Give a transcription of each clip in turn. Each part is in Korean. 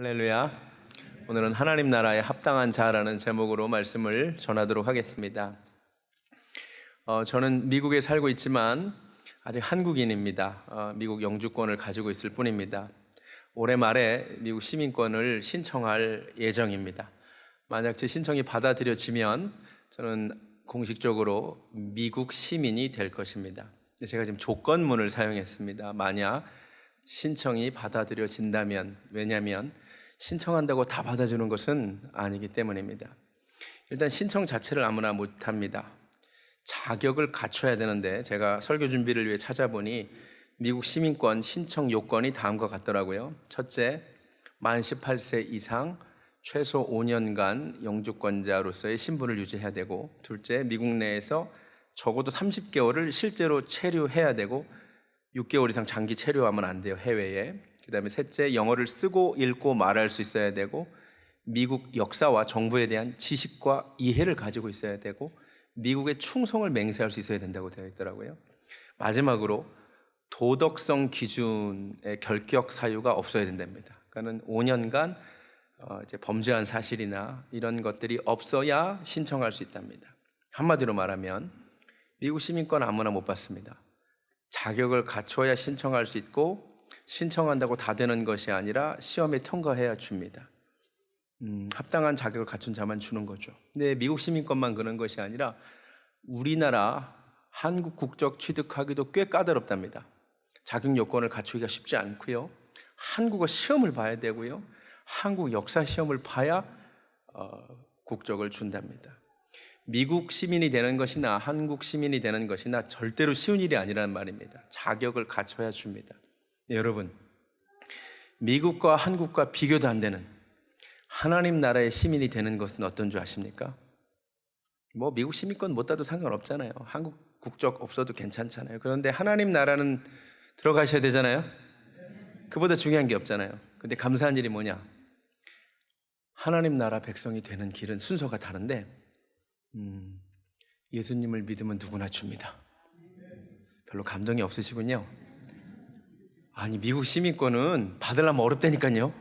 할렐루야. 오늘은 하나님 나라에 합당한 자라는 제목으로 말씀을 전하도록 하겠습니다. 저는 미국에 살고 있지만 아직 한국인입니다. 미국 영주권을 가지고 있을 뿐입니다. 올해 말에 미국 시민권을 신청할 예정입니다. 만약 제 신청이 받아들여지면 저는 공식적으로 미국 시민이 될 것입니다. 제가 지금 조건문을 사용했습니다. 만약 신청이 받아들여진다면, 왜냐하면 신청한다고 다 받아주는 것은 아니기 때문입니다. 일단 신청 자체를 아무나 못합니다. 자격을 갖춰야 되는데 제가 설교 준비를 위해 찾아보니 미국 시민권 신청 요건이 다음과 같더라고요. 첫째, 만 18세 이상 최소 5년간 영주권자로서의 신분을 유지해야 되고, 둘째, 미국 내에서 적어도 30개월을 실제로 체류해야 되고 6개월 이상 장기 체류하면 안 돼요, 해외에. 그 다음에 셋째, 영어를 쓰고 읽고 말할 수 있어야 되고, 미국 역사와 정부에 대한 지식과 이해를 가지고 있어야 되고, 미국의 충성을 맹세할 수 있어야 된다고 되어 있더라고요. 마지막으로 도덕성 기준의 결격 사유가 없어야 된답니다. 그러니까 5년간 이제 범죄한 사실이나 이런 것들이 없어야 신청할 수 있답니다. 한마디로 말하면 미국 시민권 아무나 못 받습니다. 자격을 갖춰야 신청할 수 있고, 신청한다고 다 되는 것이 아니라 시험에 통과해야 줍니다. 합당한 자격을 갖춘 자만 주는 거죠. 근데 미국 시민권만 그런 것이 아니라 우리나라 한국 국적 취득하기도 꽤 까다롭답니다. 자격 요건을 갖추기가 쉽지 않고요. 한국어 시험을 봐야 되고요. 한국 역사 시험을 봐야 국적을 준답니다. 미국 시민이 되는 것이나 한국 시민이 되는 것이나 절대로 쉬운 일이 아니라는 말입니다. 자격을 갖춰야 줍니다. 네, 여러분, 미국과 한국과 비교도 안 되는 하나님 나라의 시민이 되는 것은 어떤 줄 아십니까? 미국 시민권 못 따도 상관없잖아요. 한국 국적 없어도 괜찮잖아요. 그런데 하나님 나라는 들어가셔야 되잖아요. 그보다 중요한 게 없잖아요. 근데 감사한 일이 뭐냐? 하나님 나라 백성이 되는 길은 순서가 다른데 예수님을 믿으면 누구나 줍니다. 별로 감동이 없으시군요. 아니, 미국 시민권은 받으려면 어렵다니까요.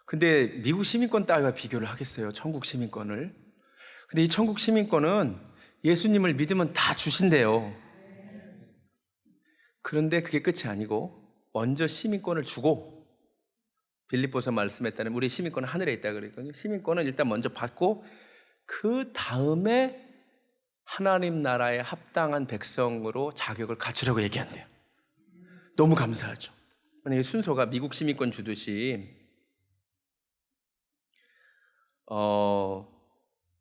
근데 미국 시민권 따위와 비교를 하겠어요, 천국 시민권을. 근데 이 천국 시민권은 예수님을 믿으면 다 주신대요. 그런데 그게 끝이 아니고 먼저 시민권을 주고, 빌립보서 말씀에 따르면 우리 시민권은 하늘에 있다 그랬거든요. 시민권은 일단 먼저 받고 그 다음에 하나님 나라에 합당한 백성으로 자격을 갖추려고 얘기한대요. 너무 감사하죠. 만약에 순서가 미국 시민권 주듯이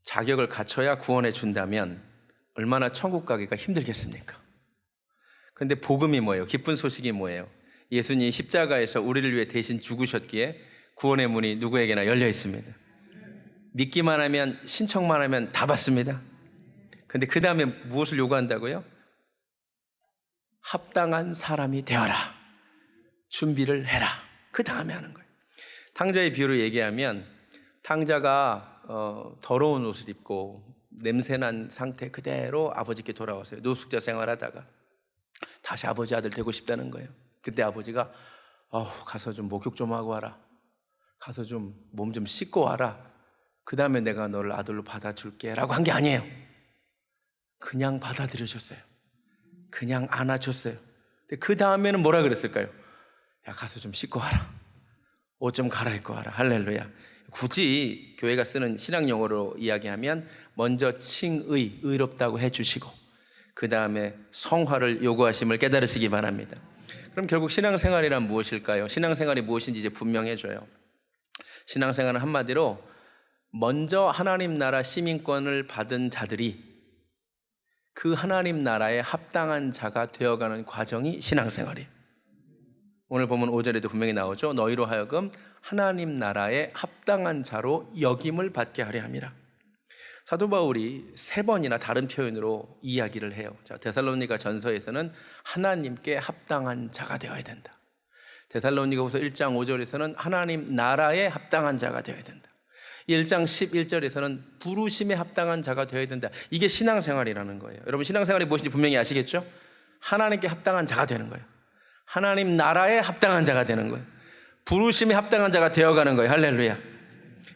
자격을 갖춰야 구원해 준다면 얼마나 천국 가기가 힘들겠습니까? 그런데 복음이 뭐예요? 기쁜 소식이 뭐예요? 예수님이 십자가에서 우리를 위해 대신 죽으셨기에 구원의 문이 누구에게나 열려 있습니다. 믿기만 하면, 신청만 하면 다 받습니다. 그런데 그 다음에 무엇을 요구한다고요? 합당한 사람이 되어라. 준비를 해라. 그 다음에 하는 거예요. 탕자의 비유로 얘기하면 탕자가 더러운 옷을 입고 냄새난 상태 그대로 아버지께 돌아왔어요. 노숙자 생활하다가 다시 아버지 아들 되고 싶다는 거예요. 그때 아버지가 가서 좀 목욕 좀 하고 와라. 가서 좀 몸 좀 씻고 와라. 그 다음에 내가 너를 아들로 받아줄게 라고 한 게 아니에요. 그냥 받아들여줬어요. 그냥 안아줬어요. 근데 그 다음에는 뭐라 그랬을까요? 야, 가서 좀 씻고 와라. 옷 좀 갈아입고 와라. 할렐루야. 굳이 교회가 쓰는 신학 용어로 이야기하면 먼저 칭의, 의롭다고 해주시고 그 다음에 성화를 요구하심을 깨달으시기 바랍니다. 그럼 결국 신앙생활이란 무엇일까요? 신앙생활이 무엇인지 이제 분명해져요. 신앙생활은 한마디로 먼저 하나님 나라 시민권을 받은 자들이 그 하나님 나라에 합당한 자가 되어가는 과정이 신앙생활이에요. 오늘 보면 5절에도 분명히 나오죠. 너희로 하여금 하나님 나라에 합당한 자로 여김을 받게 하려 함이라. 사도 바울이 3번이나 다른 표현으로 이야기를 해요. 자, 데살로니가 전서에서는 하나님께 합당한 자가 되어야 된다. 데살로니가후서 1장 5절에서는 하나님 나라에 합당한 자가 되어야 된다. 1장 11절에서는 부르심에 합당한 자가 되어야 된다. 이게 신앙생활이라는 거예요. 여러분, 신앙생활이 무엇인지 분명히 아시겠죠? 하나님께 합당한 자가 되는 거예요. 하나님 나라에 합당한 자가 되는 거예요. 부르심에 합당한 자가 되어가는 거예요. 할렐루야.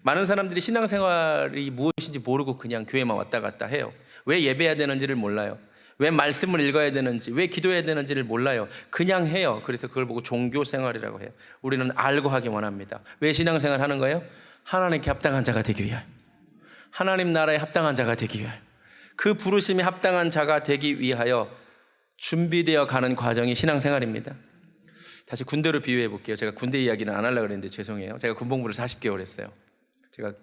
많은 사람들이 신앙생활이 무엇인지 모르고 그냥 교회만 왔다 갔다 해요. 왜 예배해야 되는지를 몰라요. 왜 말씀을 읽어야 되는지, 왜 기도해야 되는지를 몰라요. 그냥 해요. 그래서 그걸 보고 종교생활이라고 해요. 우리는 알고 하기 원합니다. 왜 신앙생활 하는 거예요? 하나님께 합당한 자가 되기 위하여, 하나님 나라에 합당한 자가 되기 위하여, 그 부르심에 합당한 자가 되기 위하여 준비되어 가는 과정이 신앙생활입니다. 다시 군대로 비유해 볼게요. 제가 군대 이야기는 안 하려고 그랬는데 죄송해요. 제가 군복무를 40개월 했어요. 제가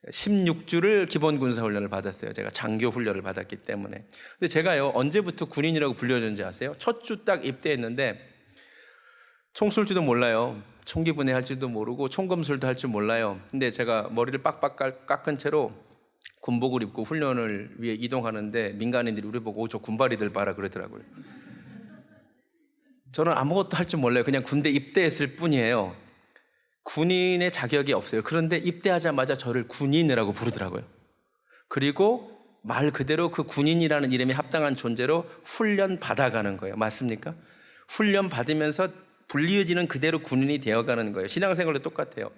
16주를 기본 군사 훈련을 받았어요. 제가 장교 훈련을 받았기 때문에. 근데 제가요, 언제부터 군인이라고 불려졌는지 아세요? 첫 주 딱 입대했는데 총 쏠 줄도 몰라요. 총기 분해할 줄도 모르고 총검술도 할 줄 몰라요. 근데 제가 머리를 빡빡 깎은 채로 군복을 입고 훈련을 위해 이동하는데 민간인들이 우리 보고 저 군바리들 봐라 그러더라고요. 저는 아무것도 할 줄 몰라요. 그냥 군대 입대했을 뿐이에요. 군인의 자격이 없어요. 그런데 입대하자마자 저를 군인이라고 부르더라고요. 그리고 말 그대로 그 군인이라는 이름에 합당한 존재로 훈련 받아가는 거예요. 맞습니까? 훈련 받으면서 불리어지는 그대로 군인이 되어가는 거예요. 신앙생활도 똑같아요.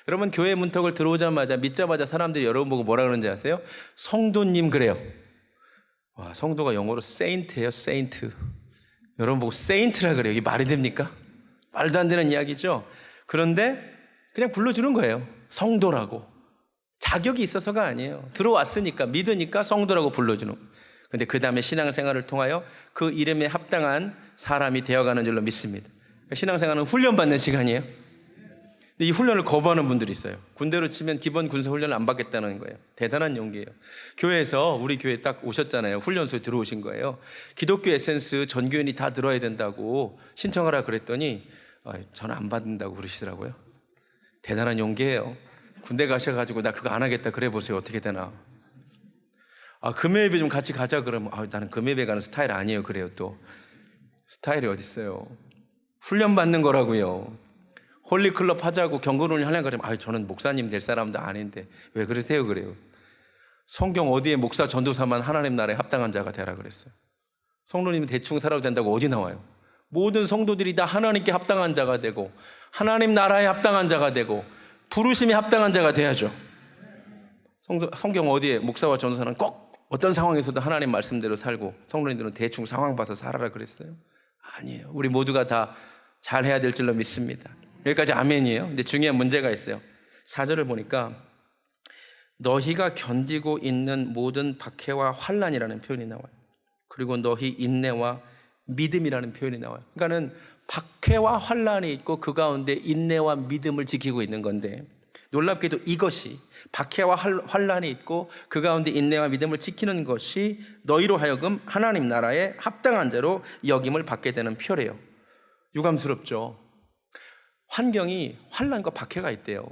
여러분, 교회 문턱을 들어오자마자 믿자마자 사람들이 여러분 보고 뭐라 그러는지 아세요? 성도님 그래요. 와, 성도가 영어로 세인트예요. 세인트. 여러분 보고 세인트라 그래요. 이게 말이 됩니까? 말도 안 되는 이야기죠. 그런데 그냥 불러주는 거예요. 성도라고. 자격이 있어서가 아니에요. 들어왔으니까, 믿으니까 성도라고 불러주는 거예요. 그런데 그 다음에 신앙생활을 통하여 그 이름에 합당한 사람이 되어가는 줄로 믿습니다. 신앙생활은 훈련받는 시간이에요. 근데 이 훈련을 거부하는 분들이 있어요. 군대로 치면 기본 군사 훈련을 안 받겠다는 거예요. 대단한 용기예요. 교회에서 우리 교회 딱 오셨잖아요. 훈련소에 들어오신 거예요. 기독교 에센스 전교인이 다 들어야 된다고 신청하라 그랬더니 저는 안 받는다고 그러시더라고요. 대단한 용기예요. 군대 가셔가지고 나 그거 안 하겠다 그래 보세요. 어떻게 되나. 금요예배 좀 같이 가자 그러면 나는 금요예배 가는 스타일 아니에요. 그래요. 또 스타일이 어딨어요. 훈련받는 거라고요. 홀리클럽 하자고 경건훈련 하려고 그러면 저는 목사님 될 사람도 아닌데 왜 그러세요? 그래요. 성경 어디에 목사 전도사만 하나님 나라에 합당한 자가 되라 그랬어요. 성도님이 대충 살아도 된다고 어디 나와요? 모든 성도들이 다 하나님께 합당한 자가 되고 하나님 나라에 합당한 자가 되고 부르심에 합당한 자가 돼야죠. 성경 어디에 목사와 전도사는 꼭 어떤 상황에서도 하나님 말씀대로 살고 성도님들은 대충 상황 봐서 살아라 그랬어요? 아니에요. 우리 모두가 다 잘해야 될 줄로 믿습니다. 여기까지 아멘이에요. 근데 중요한 문제가 있어요. 4절을 보니까 너희가 견디고 있는 모든 박해와 환난이라는 표현이 나와요. 그리고 너희 인내와 믿음이라는 표현이 나와요. 그러니까는 박해와 환난이 있고 그 가운데 인내와 믿음을 지키고 있는 건데 놀랍게도 이것이 박해와 환난이 있고 그 가운데 인내와 믿음을 지키는 것이 너희로 하여금 하나님 나라에 합당한 자로 여김을 받게 되는 표래요. 유감스럽죠. 환경이 환난과 박해가 있대요.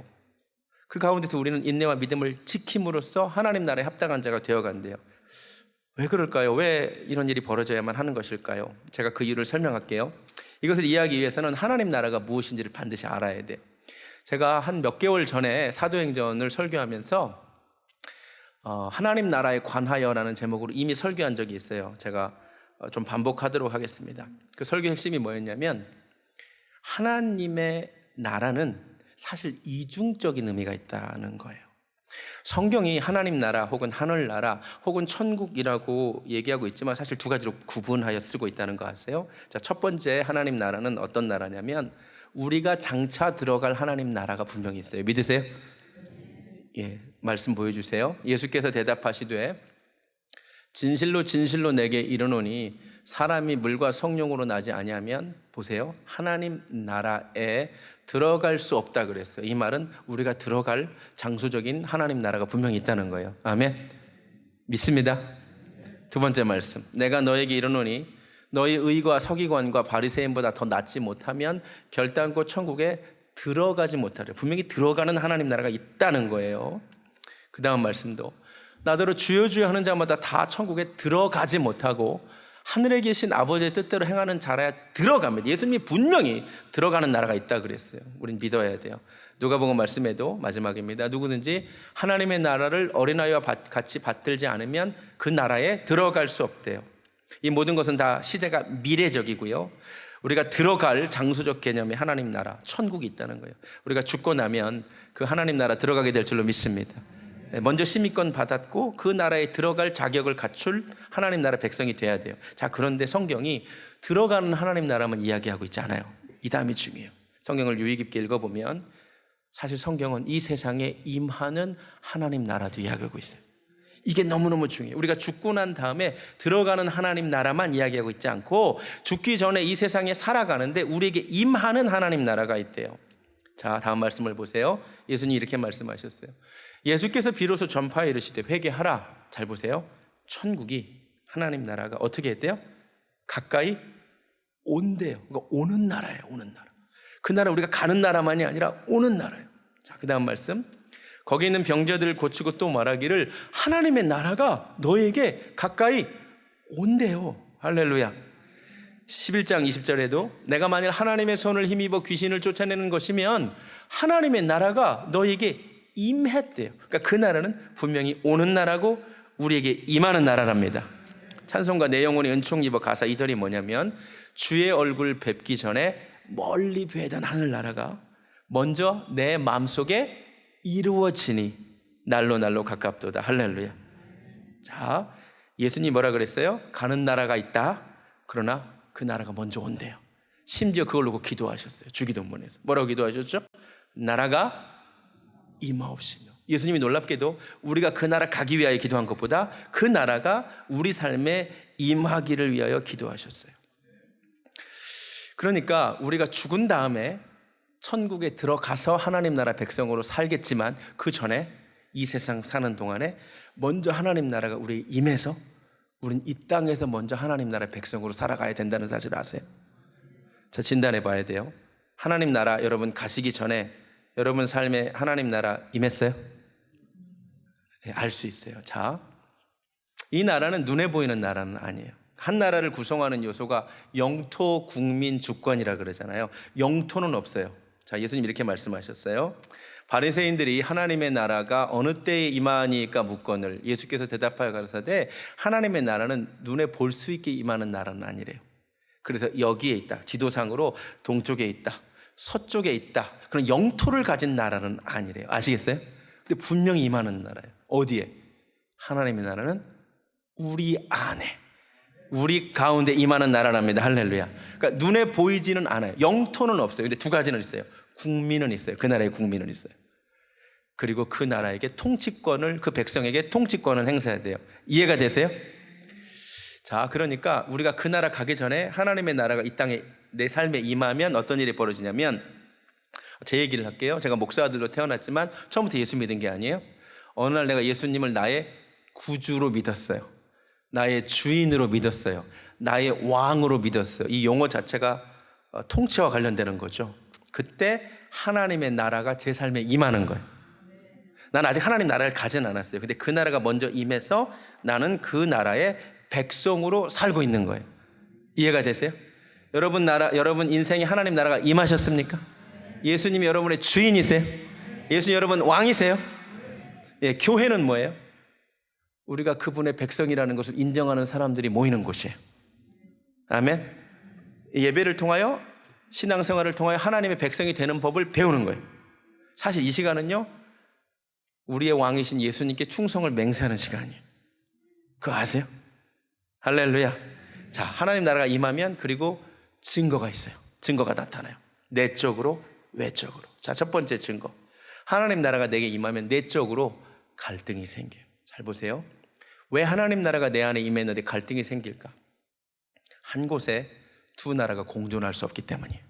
그 가운데서 우리는 인내와 믿음을 지킴으로써 하나님 나라에 합당한 자가 되어간대요. 왜 그럴까요? 왜 이런 일이 벌어져야만 하는 것일까요? 제가 그 이유를 설명할게요. 이것을 이해하기 위해서는 하나님 나라가 무엇인지를 반드시 알아야 돼요. 제가 한 몇 개월 전에 사도행전을 설교하면서 하나님 나라에 관하여라는 제목으로 이미 설교한 적이 있어요. 제가 좀 반복하도록 하겠습니다. 그 설교의 핵심이 뭐였냐면 하나님의 나라는 사실 이중적인 의미가 있다는 거예요. 성경이 하나님 나라 혹은 하늘나라 혹은 천국이라고 얘기하고 있지만 사실 두 가지로 구분하여 쓰고 있다는 거 아세요? 자, 첫 번째 하나님 나라는 어떤 나라냐면 우리가 장차 들어갈 하나님 나라가 분명히 있어요. 믿으세요? 예, 말씀 보여주세요. 예수께서 대답하시되 진실로 진실로 내게 이르노니 사람이 물과 성령으로 나지 아니하면 보세요. 하나님 나라에 들어갈 수 없다 그랬어요. 이 말은 우리가 들어갈 장소적인 하나님 나라가 분명히 있다는 거예요. 아멘. 믿습니다. 두 번째 말씀. 내가 너에게 이르노니 너희 의과 서기관과 바리새인보다 더 낫지 못하면 결단코 천국에 들어가지 못하려. 분명히 들어가는 하나님 나라가 있다는 거예요. 그 다음 말씀도 나더러 주여 주여 하는 자마다 다 천국에 들어가지 못하고 하늘에 계신 아버지의 뜻대로 행하는 자라야 들어갑니다. 예수님이 분명히 들어가는 나라가 있다 그랬어요. 우린 믿어야 돼요. 누가복음 말씀에도 마지막입니다. 누구든지 하나님의 나라를 어린아이와 같이 받들지 않으면 그 나라에 들어갈 수 없대요. 이 모든 것은 다 시제가 미래적이고요. 우리가 들어갈 장소적 개념의 하나님 나라, 천국이 있다는 거예요. 우리가 죽고 나면 그 하나님 나라 들어가게 될 줄로 믿습니다. 먼저 시민권 받았고 그 나라에 들어갈 자격을 갖출 하나님 나라 백성이 돼야 돼요. 자, 그런데 성경이 들어가는 하나님 나라만 이야기하고 있지 않아요. 이 다음이 중요해요. 성경을 유의 깊게 읽어보면 사실 성경은 이 세상에 임하는 하나님 나라도 이야기하고 있어요. 이게 너무너무 중요해요. 우리가 죽고 난 다음에 들어가는 하나님 나라만 이야기하고 있지 않고 죽기 전에 이 세상에 살아가는데 우리에게 임하는 하나님 나라가 있대요. 자, 다음 말씀을 보세요. 예수님이 이렇게 말씀하셨어요. 예수께서 비로소 전파에 이르시되 회개하라. 잘 보세요. 천국이, 하나님 나라가 어떻게 했대요? 가까이 온대요. 그러니까 오는 나라예요. 오는 나라. 그 나라, 우리가 가는 나라만이 아니라 오는 나라예요. 자, 그 다음 말씀. 거기 있는 병자들을 고치고 또 말하기를 하나님의 나라가 너에게 가까이 온대요. 할렐루야. 11장 20절에도 내가 만일 하나님의 손을 힘입어 귀신을 쫓아내는 것이면 하나님의 나라가 너에게 임했대요. 그러니까 그 나라는 분명히 오는 나라고 우리에게 임하는 나라랍니다. 찬송가 내 영혼이 은총 입어 가사 2절이 뭐냐면 주의 얼굴 뵙기 전에 멀리 뵈던 하늘나라가 먼저 내 마음속에 이루어지니 날로 날로 가깝도다. 할렐루야. 자, 예수님이 뭐라 그랬어요? 가는 나라가 있다. 그러나 그 나라가 먼저 온대요. 심지어 그걸 놓고 기도하셨어요. 주기도문에서 뭐라고 기도하셨죠? 나라가 임하옵시며. 예수님이 놀랍게도 우리가 그 나라 가기 위하여 기도한 것보다 그 나라가 우리 삶에 임하기를 위하여 기도하셨어요. 그러니까 우리가 죽은 다음에 천국에 들어가서 하나님 나라 백성으로 살겠지만 그 전에 이 세상 사는 동안에 먼저 하나님 나라가 우리에 임해서 우리는 이 땅에서 먼저 하나님 나라 백성으로 살아가야 된다는 사실을 아세요? 자, 진단해 봐야 돼요. 하나님 나라 여러분 가시기 전에 여러분 삶에 하나님 나라 임했어요? 네, 알 수 있어요. 자, 이 나라는 눈에 보이는 나라는 아니에요. 한 나라를 구성하는 요소가 영토, 국민, 주권이라 그러잖아요. 영토는 없어요. 자, 예수님 이렇게 말씀하셨어요. 바리새인들이 하나님의 나라가 어느 때에 임하니까 묻거늘 예수께서 대답하여 가라사대 하나님의 나라는 눈에 볼 수 있게 임하는 나라는 아니래요. 그래서 여기에 있다. 지도상으로 동쪽에 있다. 서쪽에 있다. 그런 영토를 가진 나라는 아니래요. 아시겠어요? 근데 분명히 임하는 나라예요. 어디에? 하나님의 나라는 우리 안에, 우리 가운데 임하는 나라랍니다. 할렐루야. 그러니까 눈에 보이지는 않아요. 영토는 없어요. 근데 두 가지는 있어요. 국민은 있어요. 그 나라의 국민은 있어요. 그리고 그 나라에게 통치권을, 그 백성에게 통치권을 행사해야 돼요. 이해가 되세요? 자, 그러니까 우리가 그 나라 가기 전에 하나님의 나라가 이 땅에 내 삶에 임하면 어떤 일이 벌어지냐면, 제 얘기를 할게요. 제가 목사들로 태어났지만 처음부터 예수 믿은 게 아니에요. 어느 날 내가 예수님을 나의 구주로 믿었어요. 나의 주인으로 믿었어요. 나의 왕으로 믿었어요. 이 용어 자체가 통치와 관련되는 거죠. 그때 하나님의 나라가 제 삶에 임하는 거예요. 나는 아직 하나님 나라를 가진 않았어요. 근데 그 나라가 먼저 임해서 나는 그 나라의 백성으로 살고 있는 거예요. 이해가 되세요? 여러분 인생에 하나님 나라가 임하셨습니까? 예수님이 여러분의 주인이세요? 예수님 여러분 왕이세요? 예, 교회는 뭐예요? 우리가 그분의 백성이라는 것을 인정하는 사람들이 모이는 곳이에요. 아멘. 예배를 통하여, 신앙생활을 통하여 하나님의 백성이 되는 법을 배우는 거예요. 사실 이 시간은요, 우리의 왕이신 예수님께 충성을 맹세하는 시간이에요. 그거 아세요? 할렐루야. 자, 하나님 나라가 임하면 그리고 증거가 있어요. 증거가 나타나요. 내적으로, 외적으로. 자, 첫 번째 증거. 하나님 나라가 내게 임하면 내적으로 갈등이 생겨요. 잘 보세요. 왜 하나님 나라가 내 안에 임했는데 갈등이 생길까? 한 곳에 두 나라가 공존할 수 없기 때문이에요.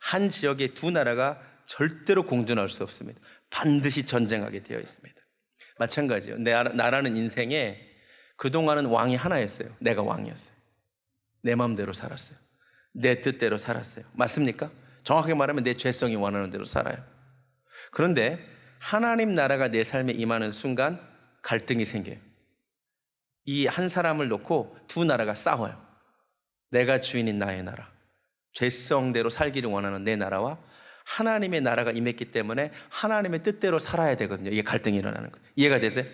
한 지역에 두 나라가 절대로 공존할 수 없습니다. 반드시 전쟁하게 되어 있습니다. 마찬가지예요. 나라는 인생에 그동안은 왕이 하나였어요. 내가 왕이었어요. 내 마음대로 살았어요. 내 뜻대로 살았어요. 맞습니까? 정확하게 말하면 내 죄성이 원하는 대로 살아요. 그런데 하나님 나라가 내 삶에 임하는 순간 갈등이 생겨요. 이 한 사람을 놓고 두 나라가 싸워요. 내가 주인인 나의 나라, 죄성대로 살기를 원하는 내 나라와 하나님의 나라가 임했기 때문에 하나님의 뜻대로 살아야 되거든요. 이게 갈등이 일어나는 거예요. 이해가 되세요?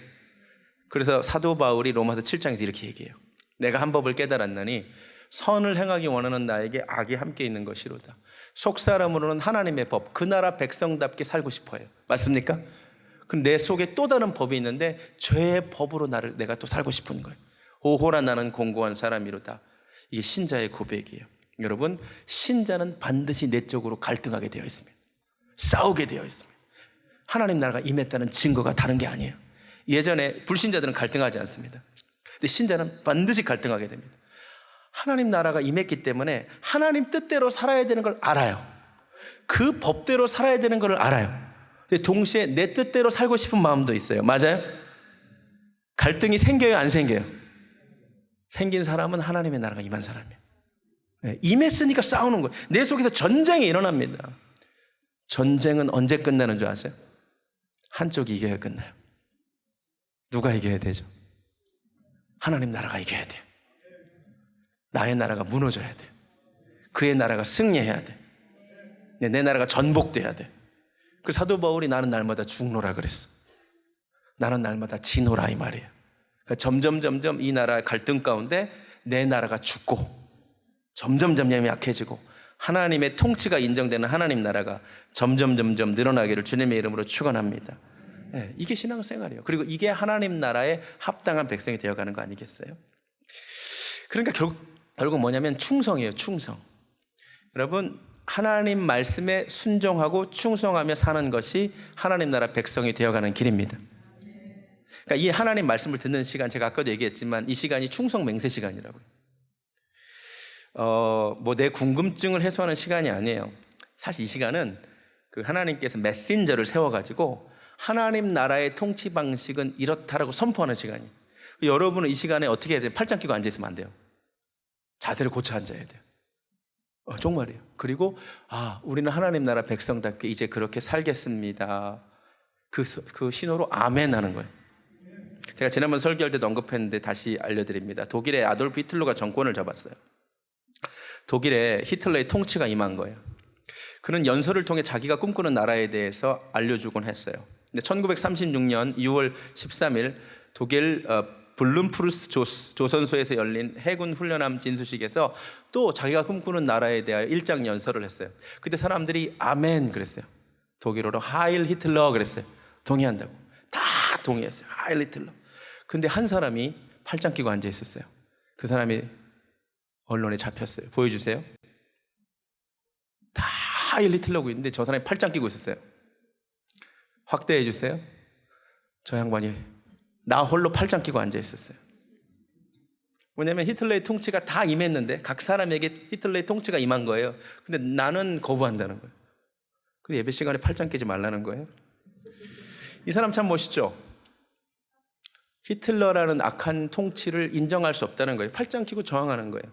그래서 사도 바울이 로마서 7장에서 이렇게 얘기해요. 내가 한 법을 깨달았나니 선을 행하기 원하는 나에게 악이 함께 있는 것이로다. 속사람으로는 하나님의 법, 그 나라 백성답게 살고 싶어요. 맞습니까? 그럼 내 속에 또 다른 법이 있는데 죄의 법으로 내가 또 살고 싶은 거예요. 오호라 나는 공고한 사람이로다. 이게 신자의 고백이에요. 여러분, 신자는 반드시 내적으로 갈등하게 되어 있습니다. 싸우게 되어 있습니다. 하나님 나라가 임했다는 증거가 다른 게 아니에요. 예전에 불신자들은 갈등하지 않습니다. 근데 신자는 반드시 갈등하게 됩니다. 하나님 나라가 임했기 때문에 하나님 뜻대로 살아야 되는 걸 알아요. 그 법대로 살아야 되는 걸 알아요. 근데 동시에 내 뜻대로 살고 싶은 마음도 있어요. 맞아요? 갈등이 생겨요, 안 생겨요? 생긴 사람은 하나님의 나라가 임한 사람이에요. 임했으니까 싸우는 거예요. 내 속에서 전쟁이 일어납니다. 전쟁은 언제 끝나는 줄 아세요? 한쪽이 이겨야 끝나요. 누가 이겨야 되죠? 하나님 나라가 이겨야 돼요. 나의 나라가 무너져야 돼요. 그의 나라가 승리해야 돼. 내 나라가 전복돼야 돼. 그 사도 바울이 나는 날마다 죽노라 그랬어. 나는 날마다 지노라 이 말이에요. 그러니까 점점 이 나라의 갈등 가운데 내 나라가 죽고 점점 약해지고 하나님의 통치가 인정되는 하나님 나라가 점점 늘어나기를 주님의 이름으로 축원합니다. 이게 신앙생활이에요. 그리고 이게 하나님 나라에 합당한 백성이 되어가는 거 아니겠어요? 그러니까 결국 뭐냐면 충성이에요. 충성. 여러분, 하나님 말씀에 순종하고 충성하며 사는 것이 하나님 나라 백성이 되어가는 길입니다. 그러니까 이 하나님 말씀을 듣는 시간, 제가 아까도 얘기했지만 이 시간이 충성 맹세 시간이라고요. 내 궁금증을 해소하는 시간이 아니에요. 사실 이 시간은 그 하나님께서 메신저를 세워가지고 하나님 나라의 통치 방식은 이렇다라고 선포하는 시간이에요. 여러분은 이 시간에 어떻게 해야 돼요? 팔짱 끼고 앉아있으면 안 돼요. 자세를 고쳐 앉아야 돼요. 정말이에요. 그리고 우리는 하나님 나라 백성답게 이제 그렇게 살겠습니다. 그 신호로 아멘 하는 거예요. 제가 지난번 설교할 때도 언급했는데 다시 알려드립니다. 독일의 아돌프 히틀러가 정권을 잡았어요. 독일에 히틀러의 통치가 임한 거예요. 그는 연설을 통해 자기가 꿈꾸는 나라에 대해서 알려주곤 했어요. 근데 1936년 2월 13일 독일 블룸푸르스 조선소에서 열린 해군 훈련함 진수식에서 또 자기가 꿈꾸는 나라에 대하여 일장 연설을 했어요. 그때 사람들이 아멘 그랬어요. 독일어로 하일 히틀러 그랬어요. 동의한다고. 다 동의했어요. 하일 히틀러. 근데 한 사람이 팔짱 끼고 앉아 있었어요. 그 사람이 언론에 잡혔어요. 보여주세요. 다 하일 히틀러고 있는데 저 사람이 팔짱 끼고 있었어요. 확대해 주세요. 저 양반이 나 홀로 팔짱 끼고 앉아 있었어요. 왜냐하면 히틀러의 통치가 다 임했는데 각 사람에게 히틀러의 통치가 임한 거예요. 근데 나는 거부한다는 거예요. 그리고 예배 시간에 팔짱 끼지 말라는 거예요. 이 사람 참 멋있죠? 히틀러라는 악한 통치를 인정할 수 없다는 거예요. 팔짱 끼고 저항하는 거예요.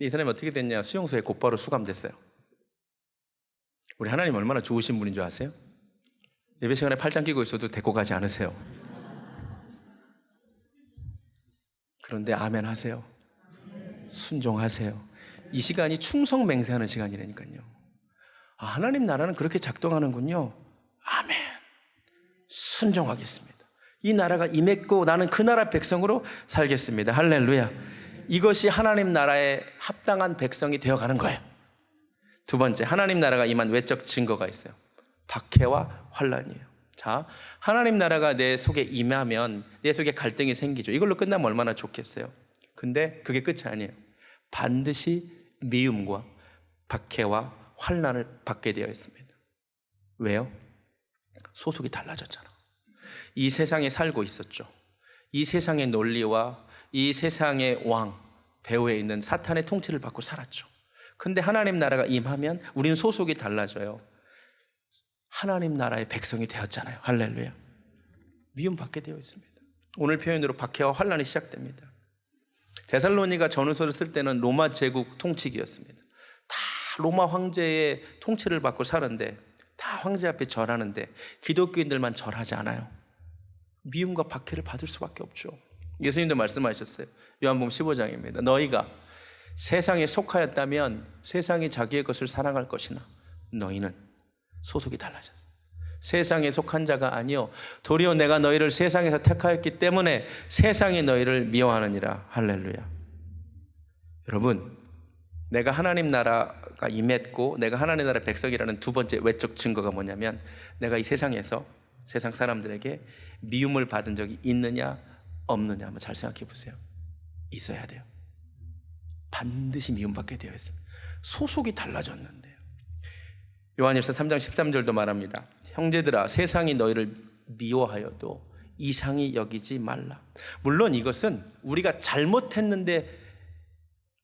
이 사람이 어떻게 됐냐? 수용소에 곧바로 수감됐어요. 우리 하나님 얼마나 좋으신 분인 줄 아세요? 예배 시간에 팔짱 끼고 있어도 데리고 가지 않으세요. 그런데 아멘 하세요. 순종하세요. 이 시간이 충성 맹세하는 시간이라니까요. 하나님 나라는 그렇게 작동하는군요. 아멘. 순종하겠습니다. 이 나라가 임했고 나는 그 나라 백성으로 살겠습니다. 할렐루야. 이것이 하나님 나라에 합당한 백성이 되어가는 거예요. 두 번째, 하나님 나라가 임한 외적 증거가 있어요. 박해와 환난이에요. 자, 하나님 나라가 내 속에 임하면 내 속에 갈등이 생기죠. 이걸로 끝나면 얼마나 좋겠어요. 근데 그게 끝이 아니에요. 반드시 미움과 박해와 환난을 받게 되어 있습니다. 왜요? 소속이 달라졌잖아. 이 세상에 살고 있었죠. 이 세상의 논리와 이 세상의 왕, 배후에 있는 사탄의 통치를 받고 살았죠. 근데 하나님 나라가 임하면 우리는 소속이 달라져요. 하나님 나라의 백성이 되었잖아요. 할렐루야. 미움받게 되어 있습니다. 오늘 표현으로 박해와 환난이 시작됩니다. 데살로니가 전후서를 쓸 때는 로마 제국 통치기였습니다. 다 로마 황제의 통치를 받고 사는데 다 황제 앞에 절하는데 기독교인들만 절하지 않아요. 미움과 박해를 받을 수밖에 없죠. 예수님도 말씀하셨어요. 요한복음 15장입니다. 너희가 세상에 속하였다면 세상이 자기의 것을 사랑할 것이나 너희는 소속이 달라졌어. 세상에 속한 자가 아니요 도리어 내가 너희를 세상에서 택하였기 때문에 세상이 너희를 미워하느니라. 할렐루야. 여러분, 내가 하나님 나라가 임했고 내가 하나님 나라 백성이라는 두 번째 외적 증거가 뭐냐면, 내가 이 세상에서 세상 사람들에게 미움을 받은 적이 있느냐 없느냐 한번 잘 생각해 보세요. 있어야 돼요. 반드시 미움받게 되어 있습니다. 소속이 달라졌는데요. 요한일서 3장 13절도 말합니다. 형제들아, 세상이 너희를 미워하여도 이상히 여기지 말라. 물론 이것은 우리가 잘못했는데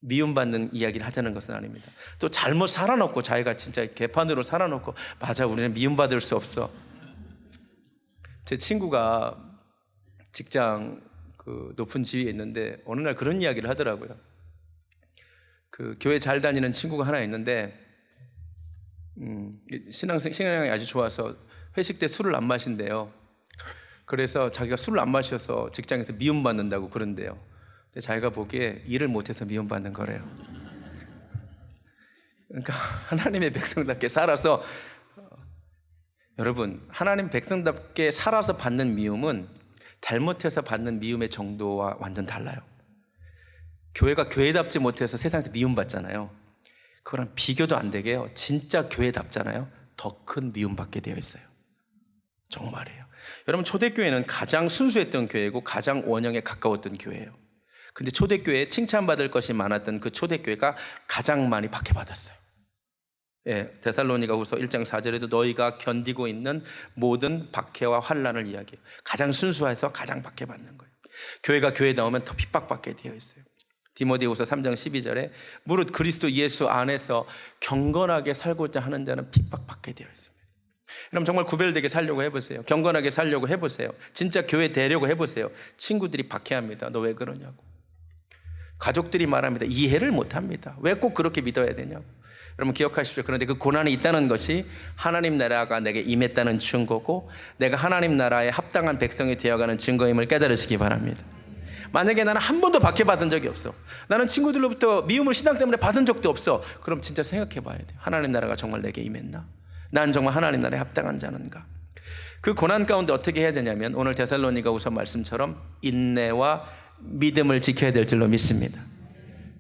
미움받는 이야기를 하자는 것은 아닙니다. 또 잘못 살아놓고 자기가 진짜 개판으로 살아놓고 맞아 우리는 미움받을 수 없어. 제 친구가 직장 높은 지위에 있는데 어느 날 그런 이야기를 하더라고요. 교회 잘 다니는 친구가 하나 있는데 신앙이 아주 좋아서 회식 때 술을 안 마신대요. 그래서 자기가 술을 안 마셔서 직장에서 미움받는다고 그런대요. 근데 자기가 보기에 일을 못해서 미움받는 거래요. 그러니까 하나님의 백성답게 살아서, 여러분, 하나님 백성답게 살아서 받는 미움은 잘못해서 받는 미움의 정도와 완전 달라요. 교회가 교회답지 못해서 세상에서 미움받잖아요. 그거랑 비교도 안 되게요. 진짜 교회답잖아요. 더 큰 미움받게 되어 있어요. 정말이에요. 여러분, 초대교회는 가장 순수했던 교회고 가장 원형에 가까웠던 교회예요. 근데 초대교회에 칭찬받을 것이 많았던 그 초대교회가 가장 많이 박해받았어요. 데살로니가후서 1장 4절에도 너희가 견디고 있는 모든 박해와 환난을 이야기해요. 가장 순수해서 가장 박해받는 거예요. 교회가 교회 나오면 더 핍박받게 되어 있어요. 디모데후서 3장 12절에 무릇 그리스도 예수 안에서 경건하게 살고자 하는 자는 핍박받게 되어 있습니다. 여러분, 정말 구별되게 살려고 해보세요. 경건하게 살려고 해보세요. 진짜 교회 되려고 해보세요. 친구들이 박해합니다. 너 왜 그러냐고. 가족들이 말합니다. 이해를 못합니다. 왜 꼭 그렇게 믿어야 되냐고. 여러분 기억하십시오. 그런데 그 고난이 있다는 것이 하나님 나라가 내게 임했다는 증거고 내가 하나님 나라에 합당한 백성이 되어가는 증거임을 깨달으시기 바랍니다. 만약에 나는 한 번도 박해받은 적이 없어, 나는 친구들로부터 미움을 신앙 때문에 받은 적도 없어, 그럼 진짜 생각해 봐야 돼요. 하나님 나라가 정말 내게 임했나? 난 정말 하나님 나라에 합당한 자는가? 그 고난 가운데 어떻게 해야 되냐면 오늘 데살로니가후서 말씀처럼 인내와 믿음을 지켜야 될 줄로 믿습니다.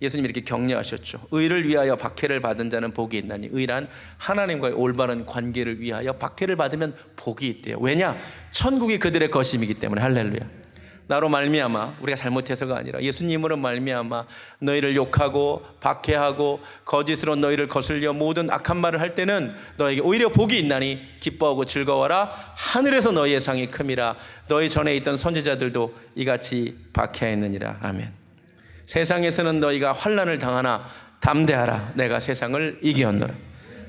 예수님이 이렇게 격려하셨죠. 의를 위하여 박해를 받은 자는 복이 있나니, 의란 하나님과의 올바른 관계를 위하여 박해를 받으면 복이 있대요. 왜냐? 천국이 그들의 것임이기 때문에. 할렐루야. 나로 말미암아, 우리가 잘못해서가 아니라 예수님으로 말미암아 너희를 욕하고 박해하고 거짓으로 너희를 거슬려 모든 악한 말을 할 때는 너에게 오히려 복이 있나니 기뻐하고 즐거워라. 하늘에서 너희의 상이 큼이라. 너희 전에 있던 선지자들도 이같이 박해하였느니라. 아멘. 세상에서는 너희가 환난을 당하나 담대하라. 내가 세상을 이기었노라.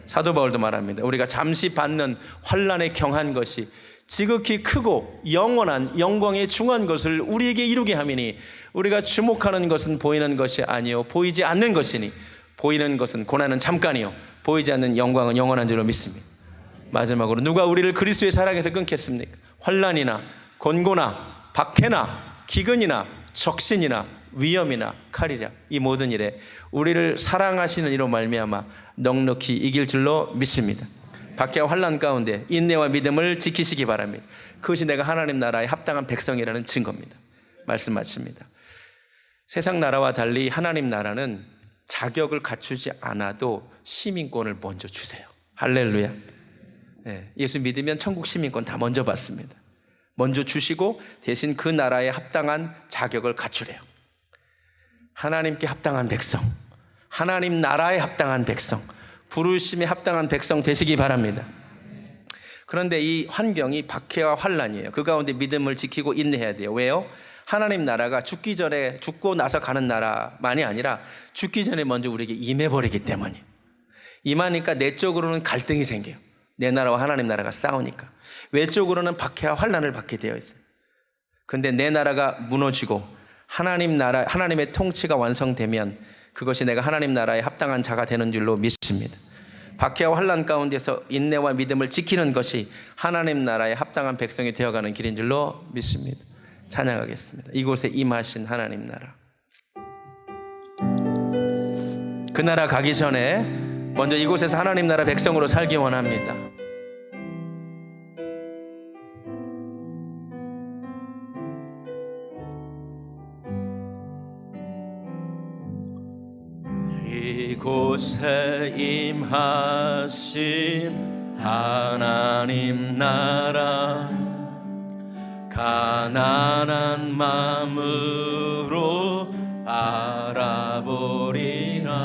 사도 바울도 말합니다. 우리가 잠시 받는 환난에 경한 것이 지극히 크고 영원한 영광에 중한 것을 우리에게 이루게 함이니, 우리가 주목하는 것은 보이는 것이 아니요 보이지 않는 것이니, 보이는 것은 고난은 잠깐이요 보이지 않는 영광은 영원한 줄로 믿습니다. 마지막으로 누가 우리를 그리스도의 사랑에서 끊겠습니까? 환난이나 곤고나 박해나 기근이나 적신이나 위험이나 칼이랴, 이 모든 일에 우리를 사랑하시는 이로 말미암아 넉넉히 이길 줄로 믿습니다. 박해와 환난 가운데 인내와 믿음을 지키시기 바랍니다. 그것이 내가 하나님 나라에 합당한 백성이라는 증거입니다. 말씀 마칩니다. 세상 나라와 달리 하나님 나라는 자격을 갖추지 않아도 시민권을 먼저 주세요. 할렐루야. 예수 믿으면 천국 시민권 다 먼저 받습니다. 먼저 주시고 대신 그 나라에 합당한 자격을 갖추래요. 하나님께 합당한 백성, 하나님 나라에 합당한 백성, 부르심에 합당한 백성 되시기 바랍니다. 그런데 이 환경이 박해와 환난이에요. 그 가운데 믿음을 지키고 인내해야 돼요. 왜요? 하나님 나라가 죽기 전에, 죽고 나서 가는 나라만이 아니라 죽기 전에 먼저 우리에게 임해버리기 때문이에요. 임하니까 내적으로는 갈등이 생겨요. 내 나라와 하나님 나라가 싸우니까. 외적으로는 박해와 환난을 받게 되어 있어요. 근데 내 나라가 무너지고 하나님 나라, 하나님의 통치가 완성되면 그것이 내가 하나님 나라에 합당한 자가 되는 줄로 믿습니다. 박해와 환난 가운데서 인내와 믿음을 지키는 것이 하나님 나라에 합당한 백성이 되어가는 길인 줄로 믿습니다. 찬양하겠습니다. 이곳에 임하신 하나님 나라. 그 나라 가기 전에 먼저 이곳에서 하나님 나라 백성으로 살기 원합니다. 이곳에 임하신 하나님 나라 가난한 마음으로 바라보리라.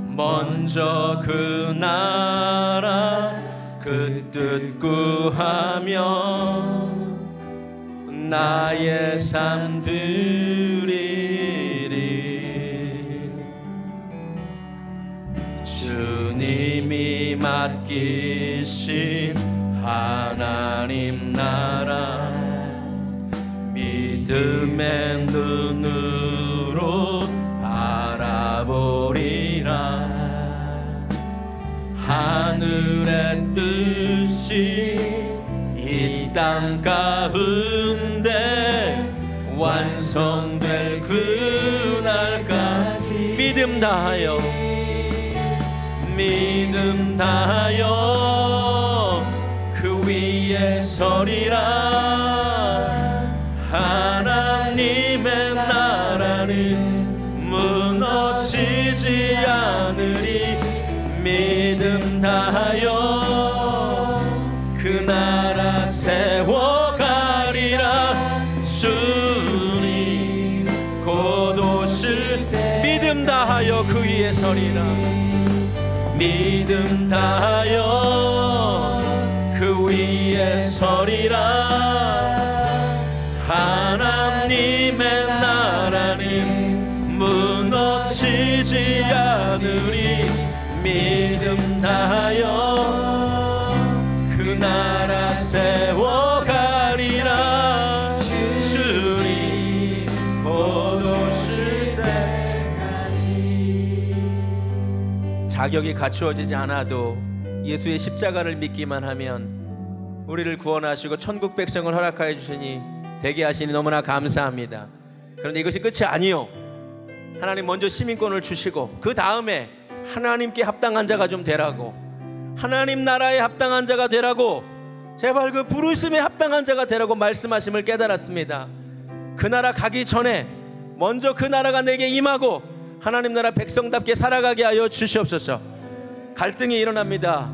먼저 그 나라 그 뜻 구하며 나의 삶 드리리. 주님이 맡기신 하나님 나라 믿음의 눈으로 바라보리라. 하늘의 뜻이 이 땅 가운데 완성될 그날까지 믿음 다하여 그 위에 서리라. 하나님의 나라는 무너지지 않으리. 믿음 다하여 그 나라 세워가리라. 주님 곧 오실 때 믿음 다하여 그 위에 서리라. 믿음 다하여 그 위에 서리라. 하나님의 나라는 무너지지 않으리. 믿음 다하여 그 나라 세워가리라. 주님 곧 오실 때까지. 자격이 갖추어지지 않아도 예수의 십자가를 믿기만 하면 우리를 구원하시고 천국 백성을 허락하여 주시니 되게 하시니 너무나 감사합니다. 그런데 이것이 끝이 아니요, 하나님 먼저 시민권을 주시고 그 다음에 하나님께 합당한 자가 좀 되라고, 하나님 나라에 합당한 자가 되라고, 제발 그 부르심에 합당한 자가 되라고 말씀하심을 깨달았습니다. 그 나라 가기 전에 먼저 그 나라가 내게 임하고 하나님 나라 백성답게 살아가게 하여 주시옵소서. 갈등이 일어납니다.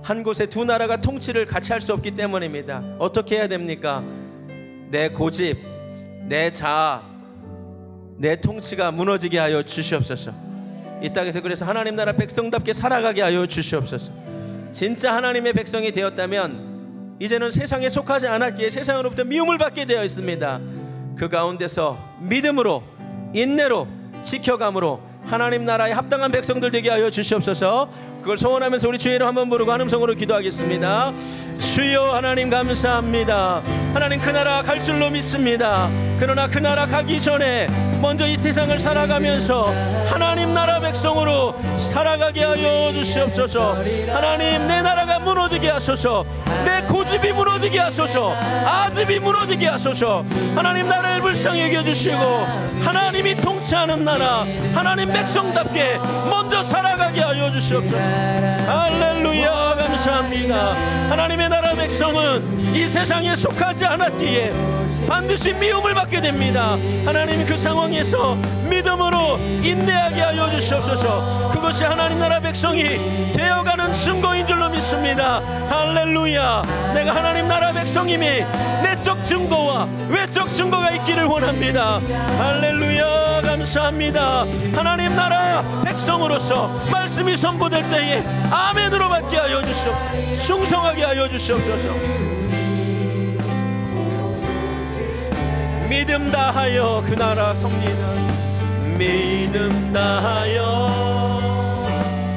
한 곳에 두 나라가 통치를 같이 할 수 없기 때문입니다. 어떻게 해야 됩니까? 내 고집, 내 자아, 내 통치가 무너지게 하여 주시옵소서. 이 땅에서 그래서 하나님 나라 백성답게 살아가게 하여 주시옵소서. 진짜 하나님의 백성이 되었다면 이제는 세상에 속하지 않았기에 세상으로부터 미움을 받게 되어 있습니다. 그 가운데서 믿음으로 인내로 지켜감으로 하나님 나라에 합당한 백성들 되게 하여 주시옵소서. 그걸 소원하면서 우리 주의 이름 한번 부르고 한음성으로 기도하겠습니다. 주여 하나님 감사합니다. 하나님 그 나라 갈 줄로 믿습니다. 그러나 그 나라 가기 전에 먼저 이 세상을 살아가면서 하나님 나라 백성으로 살아가게 하여 주시옵소서. 하나님 내 나라가 무너지게 하소서. 내 고집이 무너지게 하소서. 아집이 무너지게 하소서. 하나님 나라를 불쌍히 여겨주시고 하나님이 통치하는 나라 하나님 백성답게 먼저 살아가게 하여 주시옵소서. 할렐루야 감사합니다. 하나님의 나라 백성은 이 세상에 속하지 않았기에 반드시 미움을 받게 됩니다. 하나님 그 상황에서 믿음으로 인내하게 하여 주시옵소서. 그것이 하나님 나라 백성이 되어가는 증거인 줄로 믿습니다. 할렐루야. 내가 하나님 나라 백성임이 내적 증거와 외적 증거가 있기를 원합니다. 할렐루야 감사합니다. 하나님 나라 백성으로서 말씀이 선포될 때에 아멘으로 받게 하여 주시옵소서. 충성하게 하여 주시옵소서. 믿음 다하여 그 나라 섭리는 믿음 다하여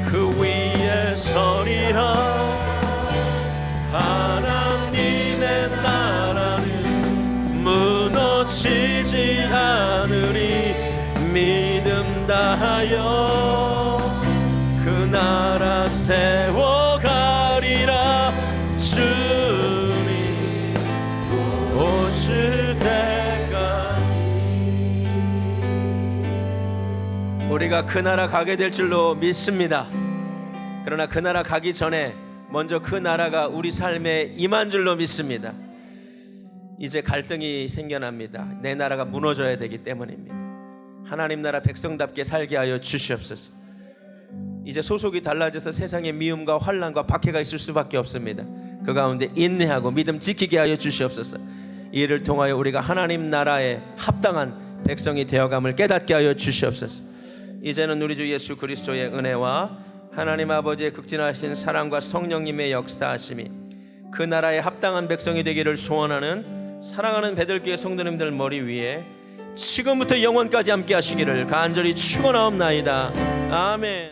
그 위에 서리라. 하나님의 나라는 무너지지 않으리. 믿음 다하여 그 나라 세워가리라. 주님 오실 때까지. 우리가 그 나라 가게 될 줄로 믿습니다. 그러나 그 나라 가기 전에 먼저 그 나라가 우리 삶에 임한 줄로 믿습니다. 이제 갈등이 생겨납니다. 내 나라가 무너져야 되기 때문입니다. 하나님 나라 백성답게 살게 하여 주시옵소서. 이제 소속이 달라져서 세상에 미움과 환난과 박해가 있을 수밖에 없습니다. 그 가운데 인내하고 믿음 지키게 하여 주시옵소서. 이를 통하여 우리가 하나님 나라에 합당한 백성이 되어감을 깨닫게 하여 주시옵소서. 이제는 우리 주 예수 그리스도의 은혜와 하나님 아버지의 극진하신 사랑과 성령님의 역사하심이 그 나라에 합당한 백성이 되기를 소원하는 사랑하는 베들교회 성도님들 머리 위에 지금부터 영원까지 함께 하시기를 간절히 축원하옵나이다. 아멘.